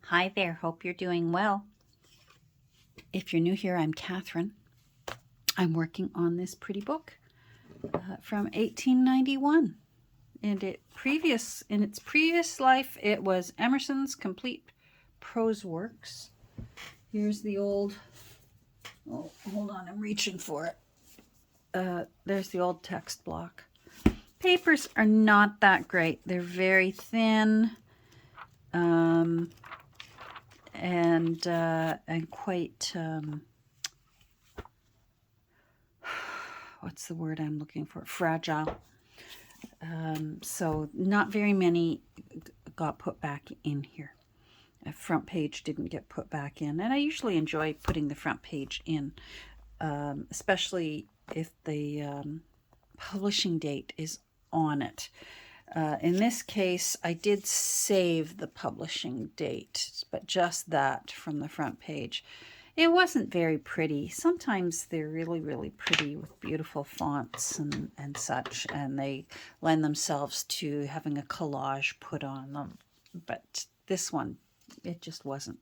Hi there, hope you're doing well. If you're new here, I'm Catherine. I'm working on this pretty book from 1891. And in its previous life, it was Emerson's Complete Prose Works. Here's the old, oh, hold on, I'm reaching for it. There's the old text block. Papers are not that great. They're very thin. And quite, what's the word I'm looking for? Fragile. So not very many got put back in here. A front page didn't get put back in. And I usually enjoy putting the front page in, especially if the publishing date is on it. In this case, I did save the publishing date, but just that from the front page. It wasn't very pretty. Sometimes they're really, really pretty with beautiful fonts and such, and they lend themselves to having a collage put on them. But this one, it just wasn't.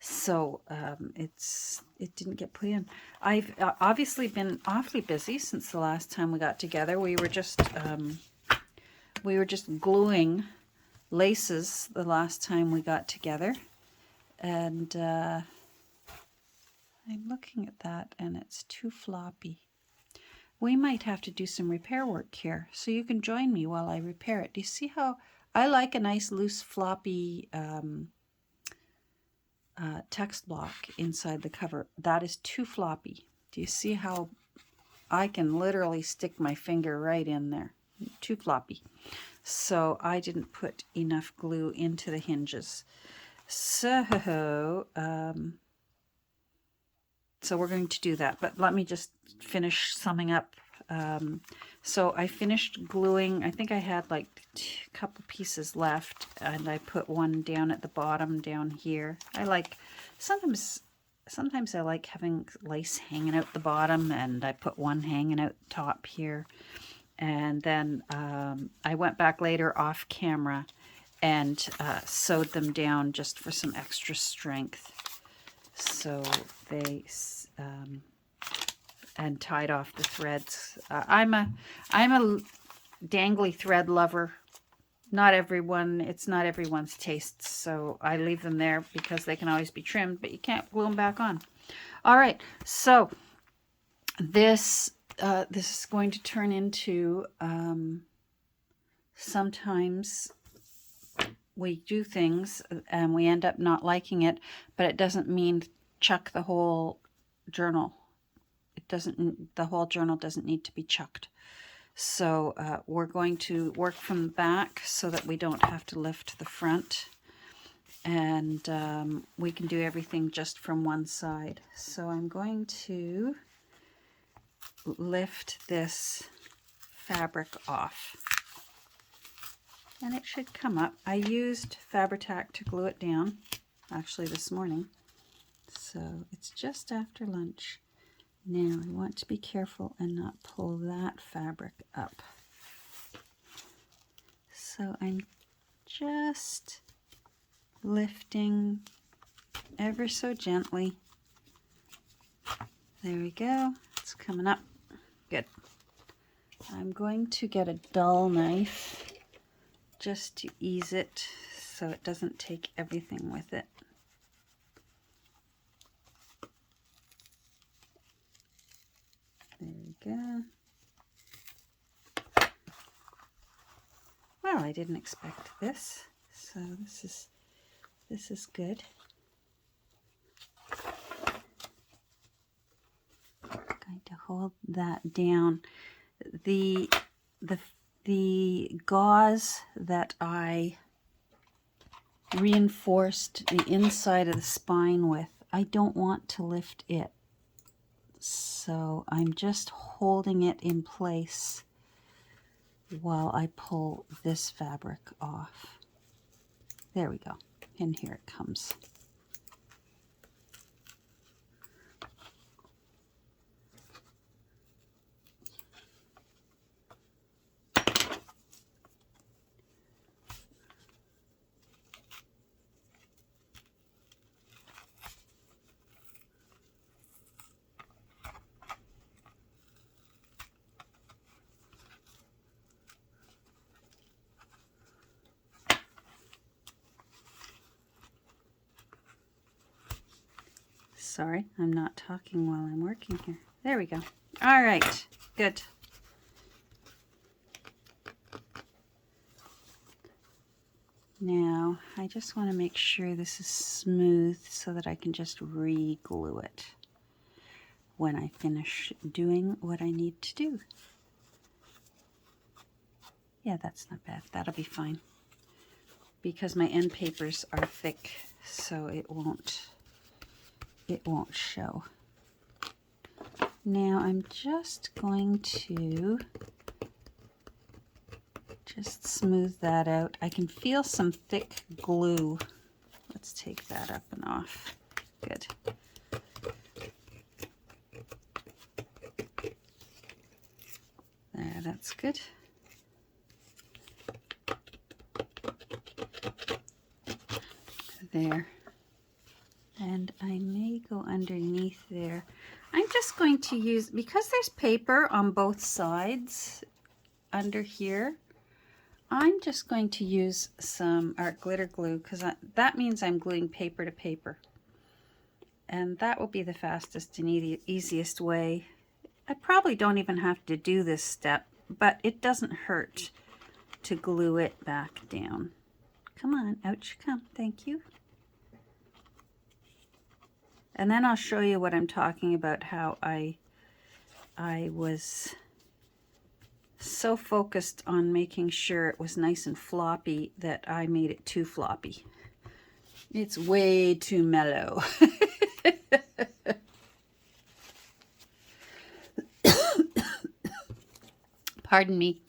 So it didn't get put in. I've obviously been awfully busy since the last time we got together. We were just gluing laces the last time we got together, and I'm looking at that and it's too floppy. We might have to do some repair work here, so you can join me while I repair it. Do you see how I like a nice loose floppy text block inside the cover? That is too floppy. Do you see how I can literally stick my finger right in there? Too floppy. So I didn't put enough glue into the hinges. So we're going to do that, but let me just finish summing up. So I finished gluing. I think I had like a couple pieces left, and I put one down at the bottom down here. I like, sometimes I like having lace hanging out the bottom, and I put one hanging out top here. And then I went back later off camera and sewed them down just for some extra strength. So they and tied off the threads. I'm a dangly thread lover. It's not everyone's taste, so I leave them there because they can always be trimmed, but you can't glue them back on. All right, so this is going to turn into sometimes we do things and we end up not liking it, but it doesn't mean chuck the whole journal. The whole journal doesn't need to be chucked. So we're going to work from the back so that we don't have to lift the front, and we can do everything just from one side. So I'm going to lift this fabric off, and it should come up. I used Fabri-Tac to glue it down actually this morning, so it's just after lunch. Now I want to be careful and not pull that fabric up, so I'm just lifting ever so gently. There we go, it's coming up. Good. I'm going to get a dull knife just to ease it so it doesn't take everything with it. There we go. Well, I didn't expect this, so this is good. I'm going to hold that down. The gauze that I reinforced the inside of the spine with, I don't want to lift it. So I'm just holding it in place while I pull this fabric off. There we go. And here it comes. Sorry, I'm not talking while I'm working here. There we go. All right, good. Now, I just want to make sure this is smooth so that I can just re-glue it when I finish doing what I need to do. Yeah, that's not bad. That'll be fine. Because my end papers are thick, so it won't show. Now I'm just going to just smooth that out. I can feel some thick glue. Let's take that up and off. Good. There, that's good. There. And I may go underneath there. I'm just going to use, because there's paper on both sides under here, I'm just going to use some art glitter glue, because that means I'm gluing paper to paper. And that will be the fastest and easiest way. I probably don't even have to do this step, but it doesn't hurt to glue it back down. Come on, out you come. Thank you. And then I'll show you what I'm talking about, how I was so focused on making sure it was nice and floppy that I made it too floppy. It's way too mellow. Pardon me.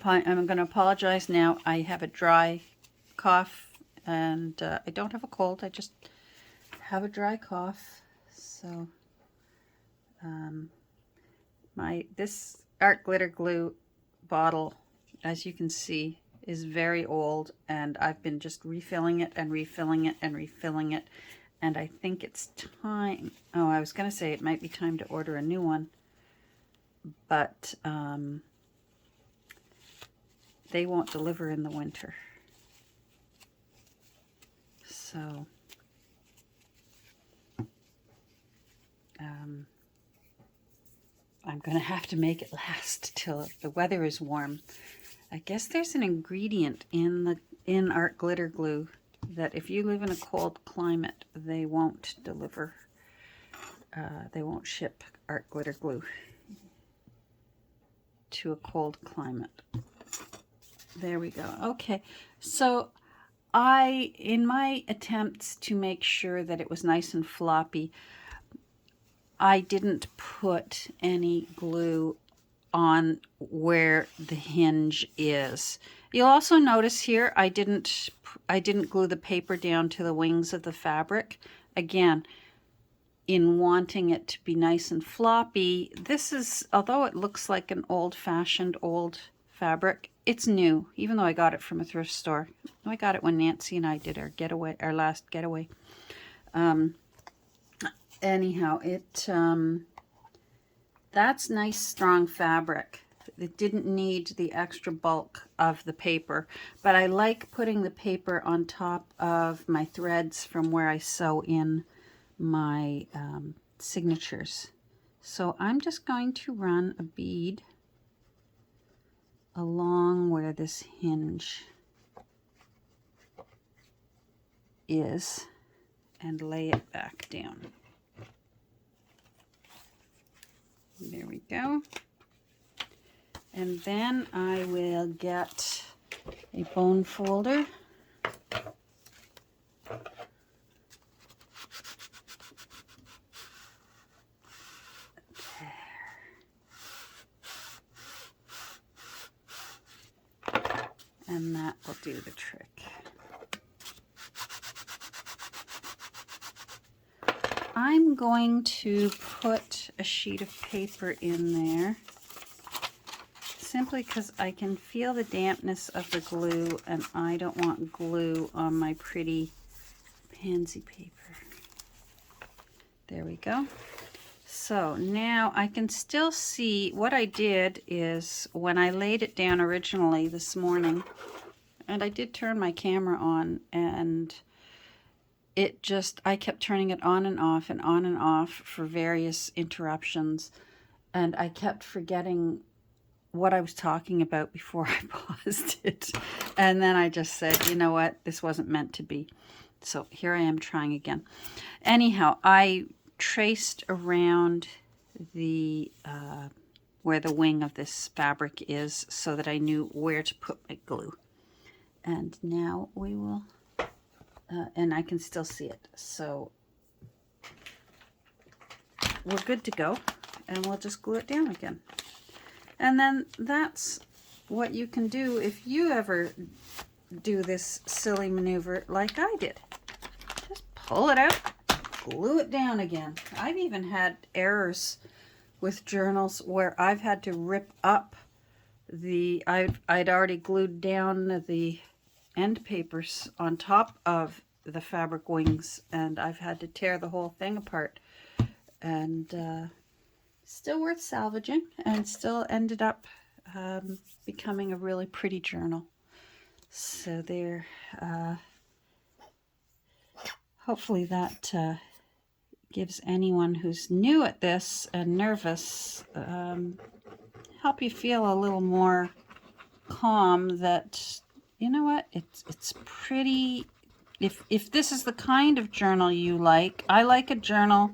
I'm going to apologize now. I have a dry cough, and I don't have a cold. I just have a dry cough. So this art glitter glue bottle, as you can see, is very old, and I've been just refilling it and refilling it and refilling it, and I think it's time. Oh, I was going to say it might be time to order a new one, but they won't deliver in the winter. So I'm going to have to make it last till the weather is warm. I guess there's an ingredient in art glitter glue that if you live in a cold climate, they won't deliver. They won't ship art glitter glue to a cold climate. There we go. Okay, so in my attempts to make sure that it was nice and floppy, I didn't put any glue on where the hinge is. You'll also notice here I didn't glue the paper down to the wings of the fabric. Again, in wanting it to be nice and floppy, this is, although it looks like an old-fashioned old fabric, it's new, even though I got it from a thrift store. I got it when Nancy and I did our last getaway. Anyhow, that's nice strong fabric. It didn't need the extra bulk of the paper, but I like putting the paper on top of my threads from where I sew in my signatures. So I'm just going to run a bead along where this hinge is and lay it back down. There we go. And then I will get a bone folder. And that will do the trick. I'm going to put a sheet of paper in there simply because I can feel the dampness of the glue and I don't want glue on my pretty pansy paper. There we go. So now I can still see what I did is when I laid it down originally this morning, and I did turn my camera on, and I kept turning it on and off and on and off for various interruptions. And I kept forgetting what I was talking about before I paused it. And then I just said, you know what, this wasn't meant to be. So here I am trying again. Anyhow, I traced around the where the wing of this fabric is so that I knew where to put my glue. And now we will, and I can still see it. So we're good to go, and we'll just glue it down again. And then that's what you can do if you ever do this silly maneuver like I did. Just pull it out, glue it down again. I've even had errors with journals where I've had to rip up I'd already glued down the end papers on top of the fabric wings, and I've had to tear the whole thing apart. And still worth salvaging, and still ended up becoming a really pretty journal. So there, hopefully that gives anyone who's new at this and nervous, help you feel a little more calm that, you know what, it's pretty. If this is the kind of journal you like, I like a journal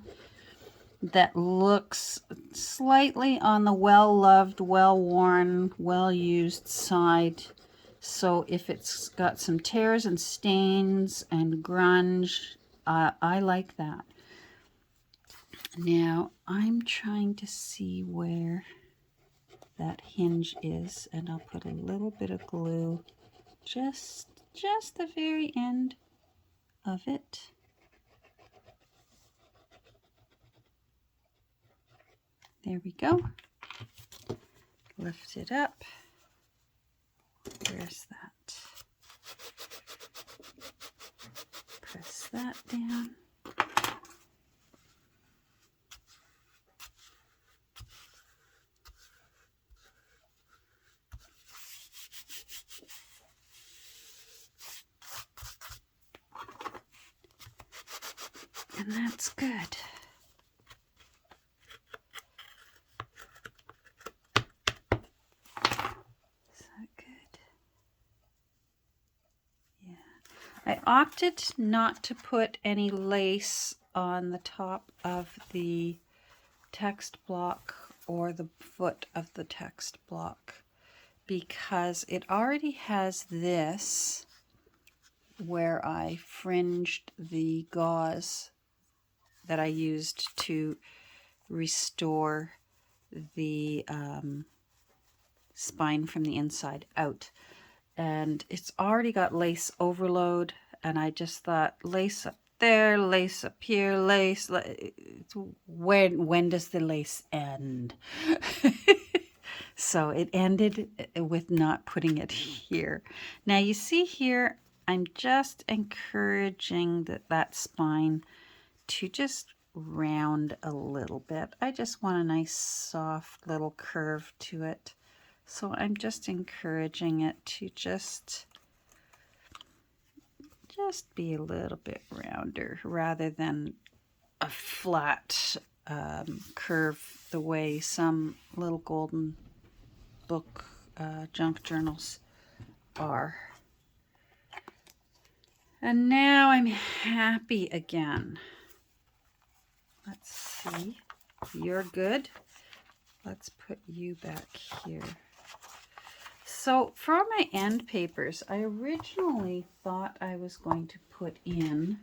that looks slightly on the well-loved, well-worn, well-used side. So if it's got some tears and stains and grunge, I like that. Now I'm trying to see where that hinge is, and I'll put a little bit of glue just the very end of it. There we go. Lift it up. Where's that? Press that down. And that's good. Is that good? Yeah. I opted not to put any lace on the top of the text block or the foot of the text block because it already has this where I fringed the gauze that I used to restore the spine from the inside out. And it's already got lace overload, and I just thought, lace up there, lace up here, lace. When does the lace end? So it ended with not putting it here. Now you see here, I'm just encouraging that spine to just round a little bit. I just want a nice soft little curve to it. So I'm just encouraging it to just be a little bit rounder rather than a flat curve the way some little golden book junk journals are. And now I'm happy again. Let's see. You're good. Let's put you back here. So for my end papers, I originally thought I was going to put in,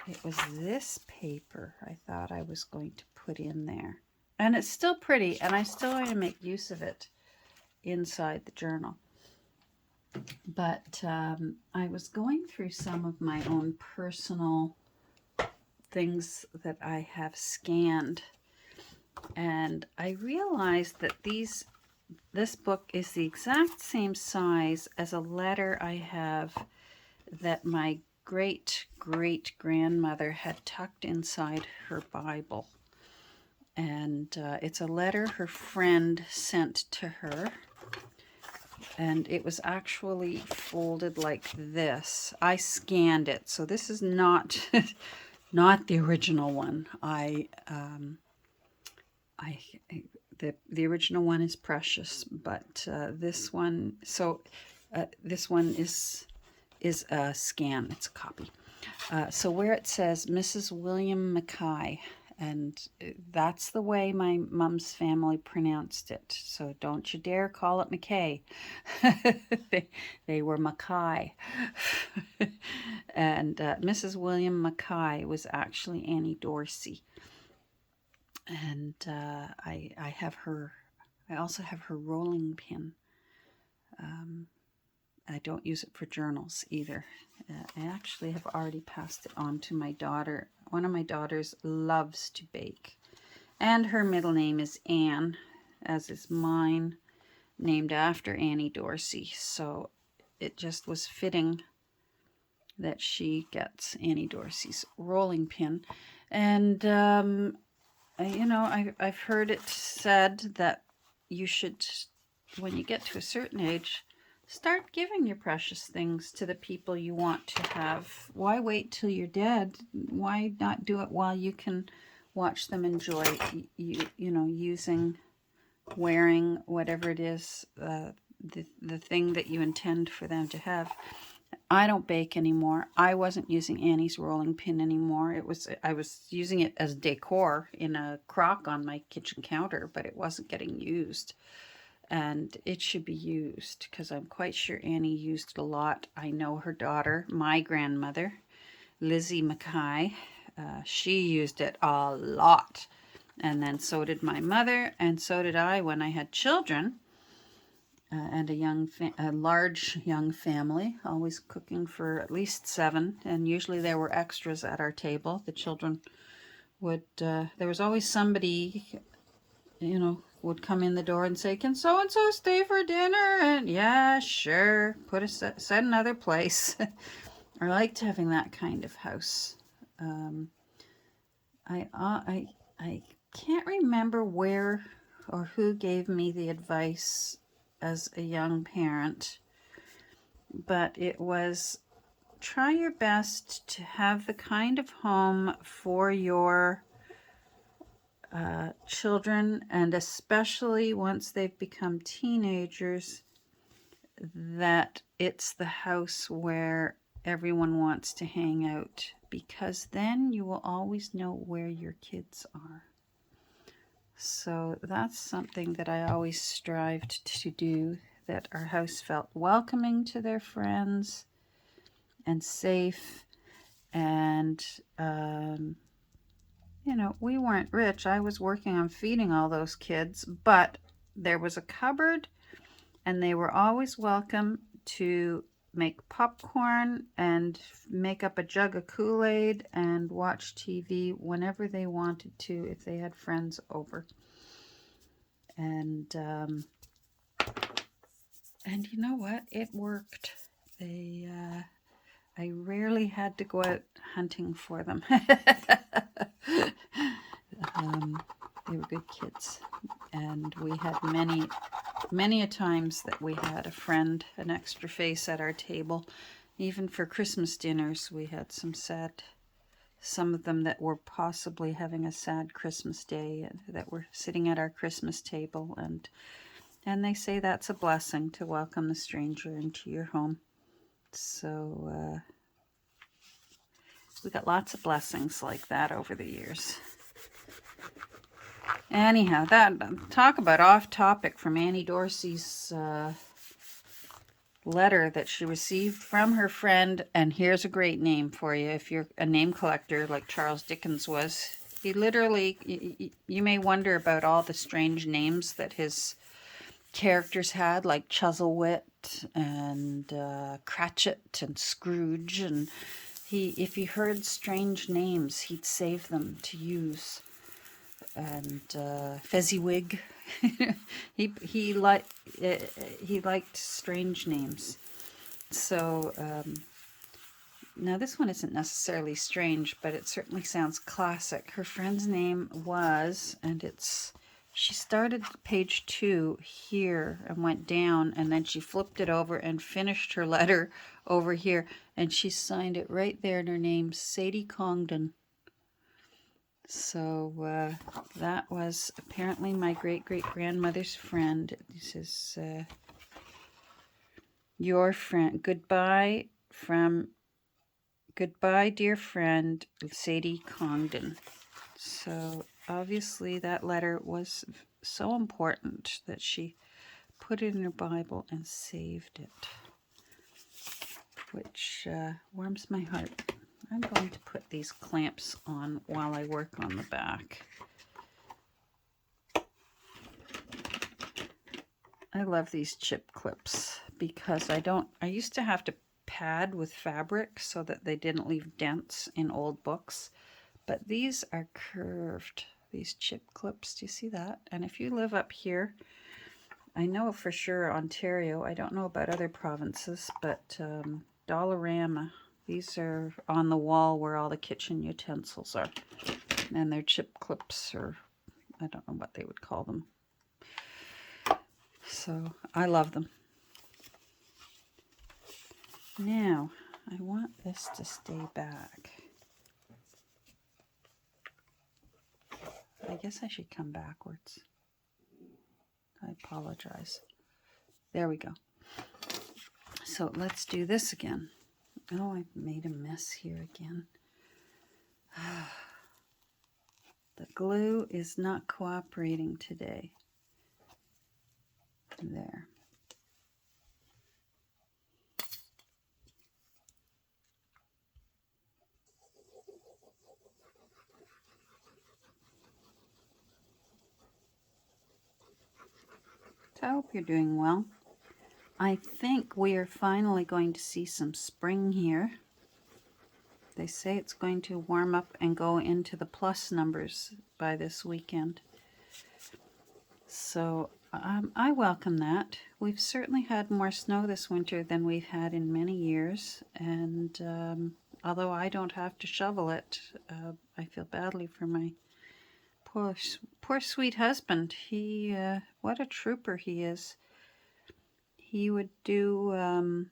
it was this paper I thought I was going to put in there. And it's still pretty, and I still want to make use of it inside the journal. But I was going through some of my own personal things that I have scanned, and I realized that this book is the exact same size as a letter I have that my great-great-grandmother had tucked inside her Bible. And it's a letter her friend sent to her. and it was actually folded like this. I scanned it, so this is not not the original one. The original one is Precious, but this one, this one is a scan. It's a copy. So where it says Mrs. William Mackay, and that's the way my mom's family pronounced it. So don't you dare call it McKay. they were Mackay. And Mrs. William Mackay was actually Annie Dorsey. And I have her, I also have her rolling pin. I don't use it for journals either. I actually have already passed it on to my daughter. One of my daughters loves to bake. And her middle name is Anne, as is mine, named after Annie Dorsey. So it just was fitting that she gets Annie Dorsey's rolling pin. And, you know, I've heard it said that you should, when you get to a certain age, start giving your precious things to the people you want to have. Why wait till you're dead? Why not do it while you can watch them enjoy, you know, using, wearing, whatever it is, the thing that you intend for them to have. I don't bake anymore. I wasn't using Annie's rolling pin anymore. I was using it as decor in a crock on my kitchen counter, but it wasn't getting used. And it should be used because I'm quite sure Annie used it a lot. I know her daughter, my grandmother, Lizzie Mackay, she used it a lot. And then so did my mother, and so did I when I had children. And a large young family, always cooking for at least 7. And usually there were extras at our table. The children would, there was always somebody, you know, would come in the door and say, "Can so-and-so stay for dinner?" And yeah, sure, put a set another place. I liked having that kind of house. I can't remember where or who gave me the advice as a young parent, but it was try your best to have the kind of home for your children, and especially once they've become teenagers, that it's the house where everyone wants to hang out, because then you will always know where your kids are. So that's something that I always strived to do, that our house felt welcoming to their friends and safe. And you know, we weren't rich. I was working on feeding all those kids, but there was a cupboard, and they were always welcome to make popcorn and make up a jug of Kool-Aid and watch TV whenever they wanted to if they had friends over. And you know what? It worked. I rarely had to go out hunting for them. They were good kids, and we had many a times that we had a friend, an extra face at our table. Even for Christmas dinners, we had some of them that were possibly having a sad Christmas day, that were sitting at our Christmas table, and they say that's a blessing to welcome the stranger into your home. So we got lots of blessings like that over the years. Anyhow, talk about off topic from Annie Dorsey's letter that she received from her friend. And here's a great name for you if you're a name collector like Charles Dickens was. He literally, you may wonder about all the strange names that his characters had, like Chuzzlewit and Cratchit and Scrooge, and if he heard strange names, he'd save them to use. And Fezziwig, he liked strange names. So now this one isn't necessarily strange, but it certainly sounds classic. Her friend's name was, and it's she started page 2 here and went down, and then she flipped it over and finished her letter over here, and she signed it right there in her name, Sadie Congdon. So that was apparently my great-great-grandmother's friend. This is your friend. Goodbye, dear friend, Sadie Congdon. So obviously that letter was so important that she put it in her Bible and saved it, which warms my heart. I'm going to put these clamps on while I work on the back. I love these chip clips because I used to have to pad with fabric so that they didn't leave dents in old books, but these are curved, these chip clips. Do you see that? And if you live up here, I know for sure Ontario, I don't know about other provinces, but Dollarama, these are on the wall where all the kitchen utensils are, and they're chip clips, or I don't know what they would call them. So I love them. Now I want this to stay back. I guess I should come backwards. I apologize. There we go. So let's do this again. Oh, I made a mess here again. The glue is not cooperating today. There. So I hope you're doing well. I think we are finally going to see some spring here. They say it's going to warm up and go into the plus numbers by this weekend. So I welcome that. We've certainly had more snow this winter than we've had in many years. And although I don't have to shovel it, I feel badly for my poor sweet husband. He, what a trooper he is. He would do,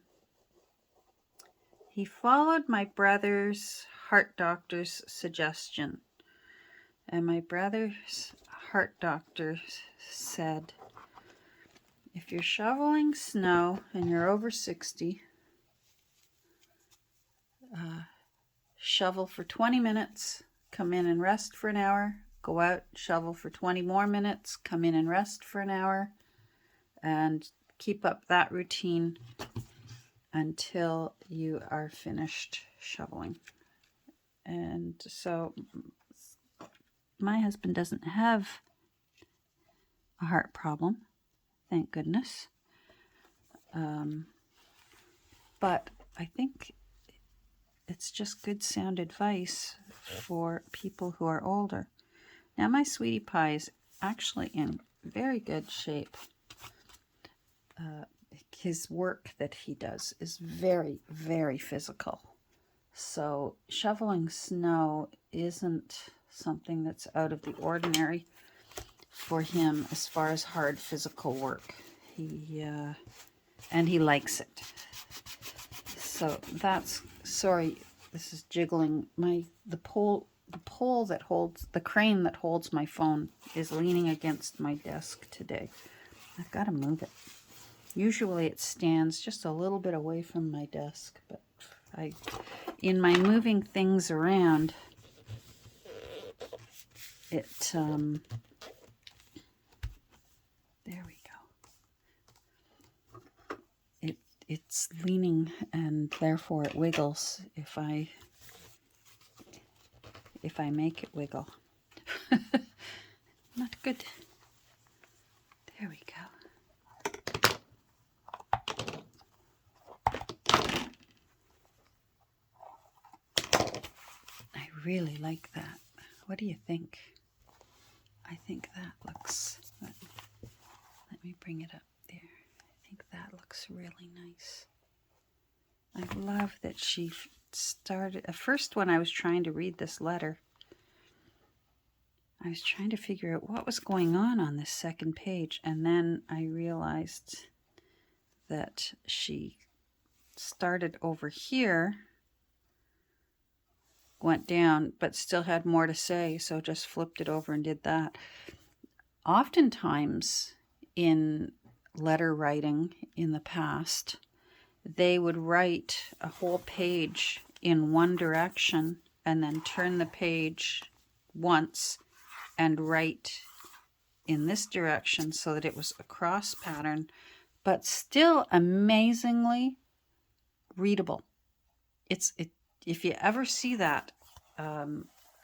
he followed my brother's heart doctor's suggestion. And my brother's heart doctor said, if you're shoveling snow and you're over 60, shovel for 20 minutes, come in and rest for an hour, go out, shovel for 20 more minutes, come in and rest for an hour, and keep up that routine until you are finished shoveling. And so my husband doesn't have a heart problem, thank goodness. But I think it's just good sound advice for people who are older. Now my sweetie pie is actually in very good shape. His work that he does is very, very physical. So shoveling snow isn't something that's out of the ordinary for him as far as hard physical work. And he likes it. So that's, sorry, this is jiggling. The pole that holds, the crane that holds my phone is leaning against my desk today. I've got to move it. Usually it stands just a little bit away from my desk, but in my moving things around, there we go. It's leaning, and therefore it wiggles if I make it wiggle. Not good. There we go. I really like that. What do you think? I think that looks, let me bring it up there. I think that looks really nice. I love that she started, at first when I was trying to read this letter, I was trying to figure out what was going on this second page, and then I realized that she started over here, went down, but still had more to say, so just flipped it over and did that. Oftentimes in letter writing in the past, they would write a whole page in one direction and then turn the page once and write in this direction so that it was a cross pattern, but still amazingly readable. If you ever see that,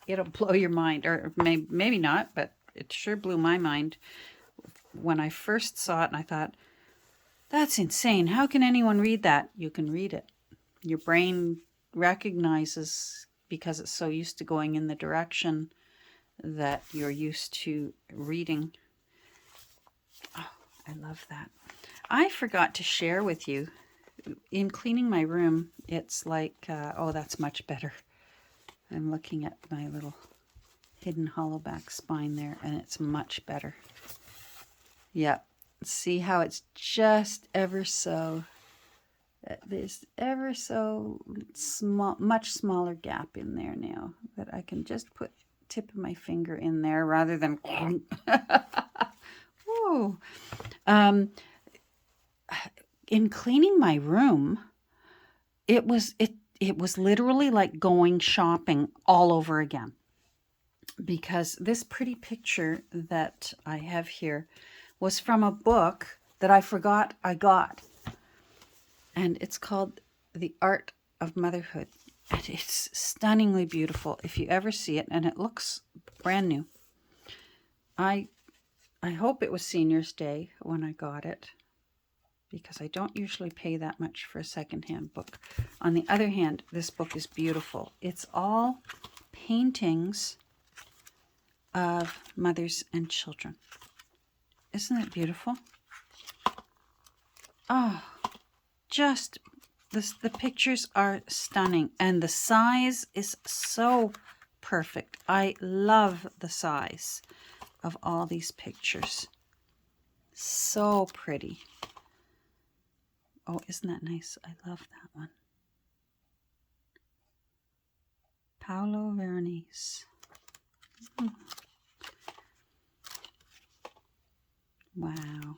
it'll blow your mind, or maybe not, but it sure blew my mind when I first saw it, and I thought, that's insane. How can anyone read that? You can read it. Your brain recognizes, because it's so used to going in the direction that you're used to reading. Oh, I love that. I forgot to share with you, in cleaning my room, it's like, oh, that's much better. I'm looking at my little hidden hollow back spine there, and it's much better. Yep. See how it's just ever so, there's ever so small, much smaller gap in there now that I can just put tip of my finger in there rather than Whoa. In cleaning my room, it was literally like going shopping all over again, because this pretty picture that I have here was from a book that I forgot I got, and it's called The Art of Motherhood, and it's stunningly beautiful if you ever see it, and it looks brand new. I hope it was Senior's Day when I got it, because I don't usually pay that much for a secondhand book. On the other hand, this book is beautiful. It's all paintings of mothers and children. Isn't it beautiful? Oh, just this, the pictures are stunning, and the size is so perfect. I love the size of all these pictures. So pretty. Oh, isn't that nice? I love that one. Paolo Veronese. Wow.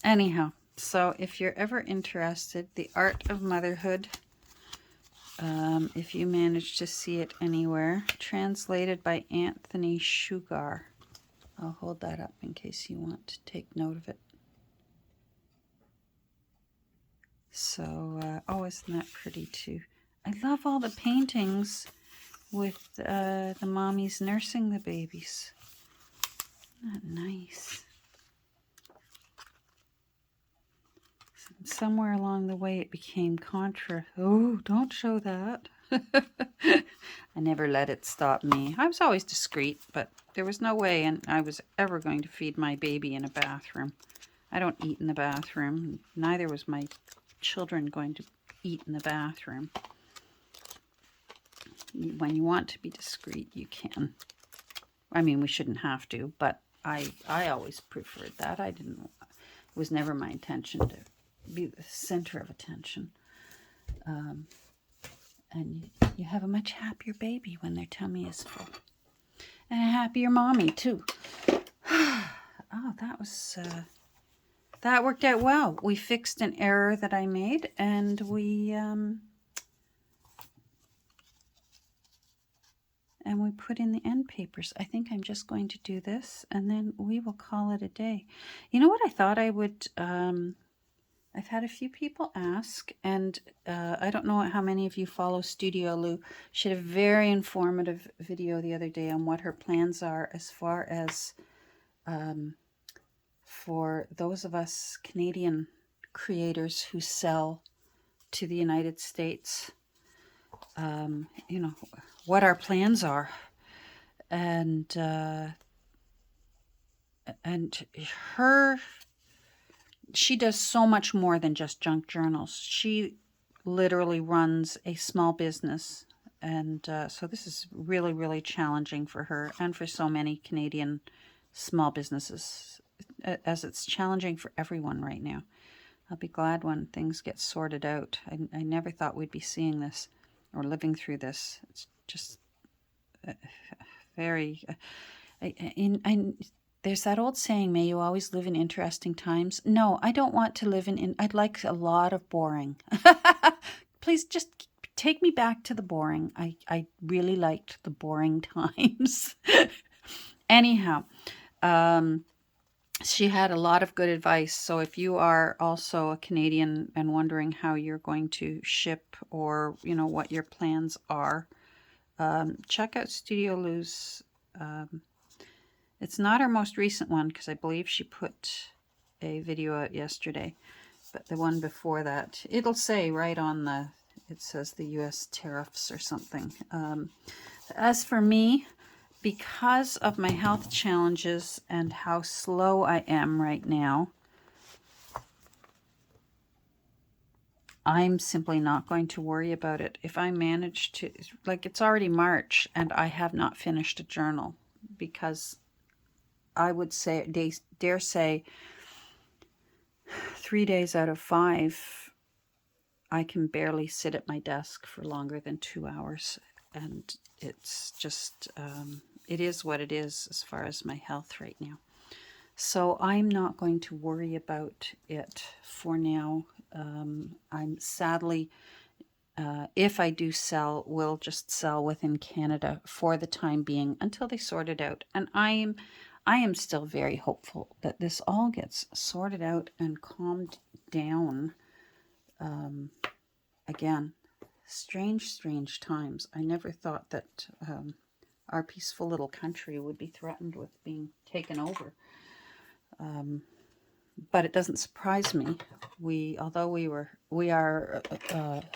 Anyhow, so if you're ever interested, The Art of Motherhood, if you manage to see it anywhere, translated by Anthony Sugar. I'll hold that up in case you want to take note of it. So, oh, isn't that pretty too? I love all the paintings with the mommies nursing the babies. Isn't that nice? Somewhere along the way it became contra. Oh, don't show that. I never let it stop me. I was always discreet, but there was no way and I was ever going to feed my baby in a bathroom. I don't eat in the bathroom. Neither was my children going to eat in the bathroom. When you want to be discreet, you can. I mean, we shouldn't have to, but I always preferred that. It was never my intention to be the center of attention. And you have a much happier baby when their tummy is full. And a happier mommy, too. Oh, that worked out well. We fixed an error that I made, and we put in the end papers. I think I'm just going to do this, and then we will call it a day. You know what I thought I would... I've had a few people ask, and I don't know how many of you follow Studio Lou. She had a very informative video the other day on what her plans are as far as for those of us Canadian creators who sell to the United States, you know, what our plans are. And she does so much more than just junk journals. She literally runs a small business And so this is really, really challenging for her and for so many Canadian small businesses, as it's challenging for everyone right now. I'll be glad when things get sorted out. I never thought we'd be seeing this or living through this. It's just very... there's that old saying, may you always live in interesting times. No, I don't want to live in I'd like a lot of boring. Please just take me back to the boring. I really liked the boring times. Anyhow, she had a lot of good advice. So if you are also a Canadian and wondering how you're going to ship, or, you know, what your plans are, check out Studio Lou's. It's not her most recent one, because I believe she put a video out yesterday, but the one before that, it'll say right on the, it says the US tariffs or something. As for me, because of my health challenges and how slow I am right now, I'm simply not going to worry about it. If I manage to, like, it's already March and I have not finished a journal, because I would say, dare say, 3 days out of 5, I can barely sit at my desk for longer than 2 hours. And it's just, it is what it is as far as my health right now. So I'm not going to worry about it for now. I'm sadly, if I do sell, will just sell within Canada for the time being until they sort it out. And I am still very hopeful that this all gets sorted out and calmed down. Again, strange times. I never thought that our peaceful little country would be threatened with being taken over. But it doesn't surprise me. Although we are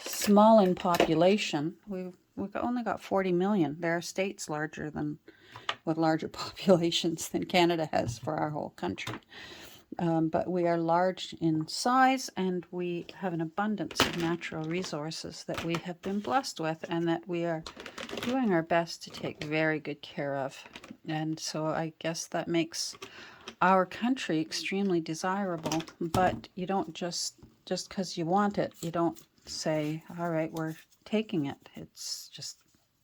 small in population, we've only got 40 million. There are states with larger populations than Canada has for our whole country. But we are large in size, and we have an abundance of natural resources that we have been blessed with, and that we are doing our best to take very good care of. And so I guess that makes our country extremely desirable. But you don't just because you want it, you don't say, all right, we're taking it. It's just,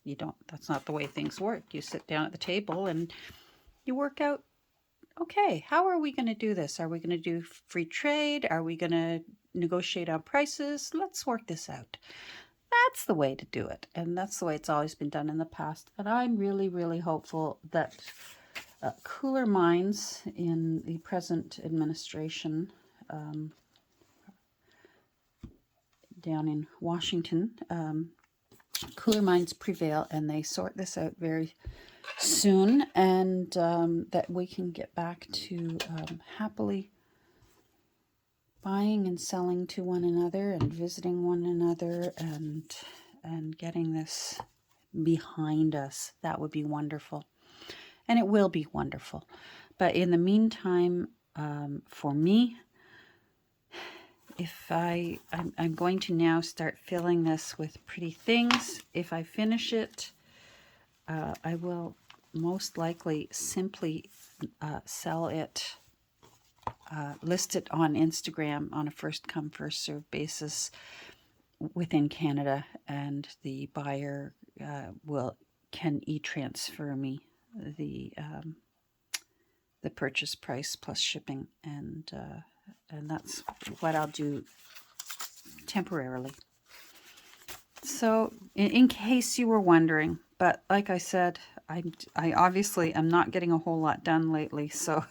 you don't, that's not the way things work. You sit down at the table and you work out, okay, how are we going to do this? Are we going to do free trade? Are we going to negotiate on prices? Let's work this out. That's the way to do it. And that's the way it's always been done in the past. And I'm really, really hopeful that cooler minds in the present administration down in Washington, cooler minds prevail and they sort this out very soon, and that we can get back to happily buying and selling to one another and visiting one another, and getting this behind us. That would be wonderful, and it will be wonderful. But in the meantime, for me, if I'm going to now start filling this with pretty things. If I finish it, I will most likely simply sell it, list it on Instagram on a first come first served basis within Canada, and the buyer can e-transfer me the purchase price plus shipping, and that's what I'll do temporarily. So in case you were wondering, but like I said, I obviously am not getting a whole lot done lately, so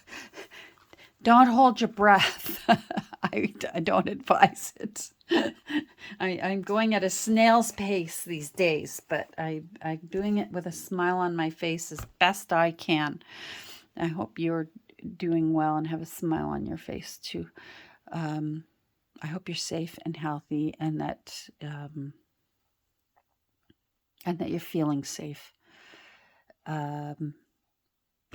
don't hold your breath. I don't advise it. I'm going at a snail's pace these days, but I'm doing it with a smile on my face as best I can. I hope you're doing well and have a smile on your face too. I hope you're safe and healthy, and that you're feeling safe.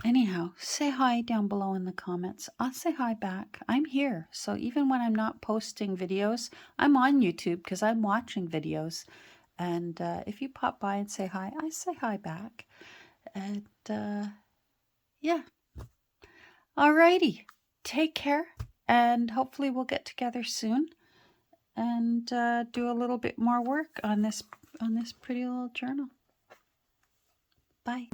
Anyhow, say hi down below in the comments. I'll say hi back. I'm here. So even when I'm not posting videos, I'm on YouTube because I'm watching videos. And if you pop by and say hi, I say hi back. And yeah. Alrighty. Take care. And hopefully we'll get together soon and do a little bit more work on this pretty little journal. Bye.